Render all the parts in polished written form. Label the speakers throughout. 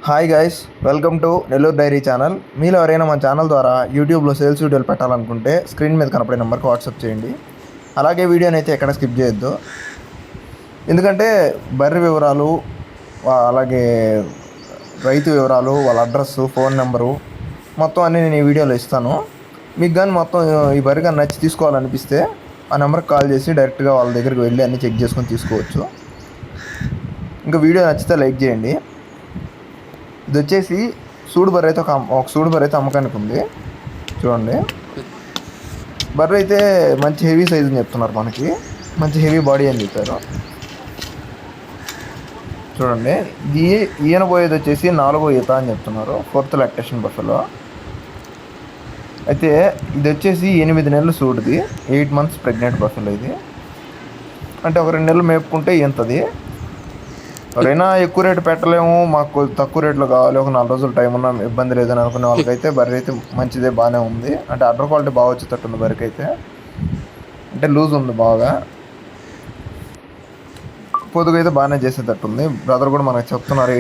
Speaker 1: Hi guys, welcome to Nellore dairy channel. మీలో ఎవరైనా మన ఛానల్ ద్వారా యూట్యూబ్లో సేల్స్ వీడియోలు పెట్టాలనుకుంటే స్క్రీన్ మీద కనపడే నెంబర్కి వాట్సాప్ చేయండి. అలాగే వీడియోని అయితే ఎక్కడ స్కిప్ చేయొద్దు, ఎందుకంటే బర్రె వివరాలు, అలాగే రైతు వివరాలు, వాళ్ళ అడ్రస్సు, ఫోన్ నెంబరు మొత్తం అన్నీ నేను ఈ వీడియోలో ఇస్తాను. మీకు కానీ మొత్తం ఈ బర్రె కానీ నచ్చి తీసుకోవాలనిపిస్తే ఆ నెంబర్కి కాల్ చేసి డైరెక్ట్గా వాళ్ళ దగ్గరికి వెళ్ళి అన్నీ చెక్ చేసుకొని తీసుకోవచ్చు. ఇంకా వీడియో నచ్చితే లైక్ చేయండి. ఇది వచ్చేసి సూడు బర్రె అయితే ఒక సూడు బర్రె అయితే అమ్మకానికి ఉంది. చూడండి, బర్రె అయితే మంచి హెవీ సైజు అని చెప్తున్నారు, మనకి మంచి హెవీ బాడీ అని చెప్పారు. చూడండి, ఈయన పోయేది వచ్చేసి 4వ ఈత అని చెప్తున్నారు, 4th లాక్టేషన్ బఫెలో. అయితే ఇది వచ్చేసి 8 నెలలు సూడుది, 8 months ప్రెగ్నెంట్ బఫెలో. ఇది అంటే ఒక 2 నెలలు మేపుకుంటే ఇంతది. ఎవరైనా ఎక్కువ రేటు పెట్టలేము, మాకు తక్కువ రేట్లో కావాలి, ఒక 4 రోజులు టైం ఉన్నా ఇబ్బంది లేదని అనుకునే వాళ్ళకైతే బర్రె అయితే మంచిదే, బాగానే ఉంది. అంటే అడ్డర్ క్వాలిటీ బాగా వచ్చేటట్టు ఉంది బర్రెకి అయితే, అంటే లూజ్ ఉంది బాగా, పొదుగు అయితే బాగానే చేసేటట్టు ఉంది. బ్రదర్ కూడా మనకు చెప్తున్నారు.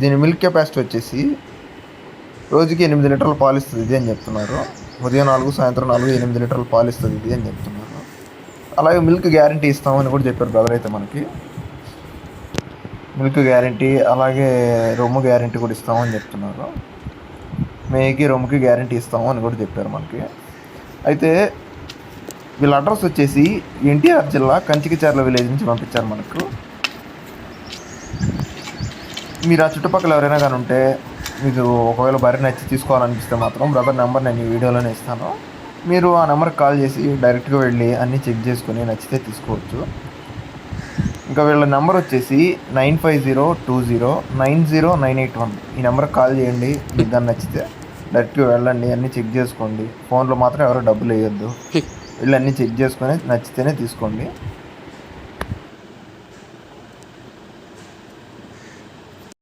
Speaker 1: దీని మిల్క్ కెపాసిటీ వచ్చేసి రోజుకి 8 లీటర్లు పాలు ఇస్తుంది ఇది అని చెప్తున్నారు. ఉదయం 4, సాయంత్రం 4, 8 లీటర్లు పాలు ఇస్తుంది ఇది అని చెప్తున్నారు. అలాగే మిల్క్ గ్యారంటీ ఇస్తామని కూడా చెప్పారు బ్రదర్ అయితే మనకి. మిల్క్ గ్యారంటీ, అలాగే రొమ్ము గ్యారంటీ కూడా ఇస్తామని చెప్తున్నారు. మేకి రొమ్ముకి గ్యారంటీ ఇస్తాము అని కూడా చెప్పారు మనకి. అయితే వీళ్ళ అడ్రస్ వచ్చేసి ఎన్టీఆర్ జిల్లా కంచికిచర్ల విలేజ్ నుంచి పంపించారు మనకు. మీరు ఆ చుట్టుపక్కల ఎవరైనా కానీ ఉంటే, మీకు ఒకవేళ బర్రె నచ్చి తీసుకోవాలనిపిస్తే మాత్రం బ్రదర్ నెంబర్ నేను ఈ వీడియోలోనే ఇస్తాను. మీరు ఆ నెంబర్కి కాల్ చేసి డైరెక్ట్గా వెళ్ళి అన్నీ చెక్ చేసుకొని నచ్చితే తీసుకోవచ్చు. ఇంకా వీళ్ళ నెంబర్ వచ్చేసి 9502090981. ఈ నెంబర్కి కాల్ చేయండి. మీకు దాన్ని నచ్చితే డైరెక్ట్గా వెళ్ళండి, అన్నీ చెక్ చేసుకోండి. ఫోన్లో మాత్రం ఎవరో డబ్బులు వేయొద్దు, వీళ్ళు అన్నీ చెక్ చేసుకొని నచ్చితేనే తీసుకోండి.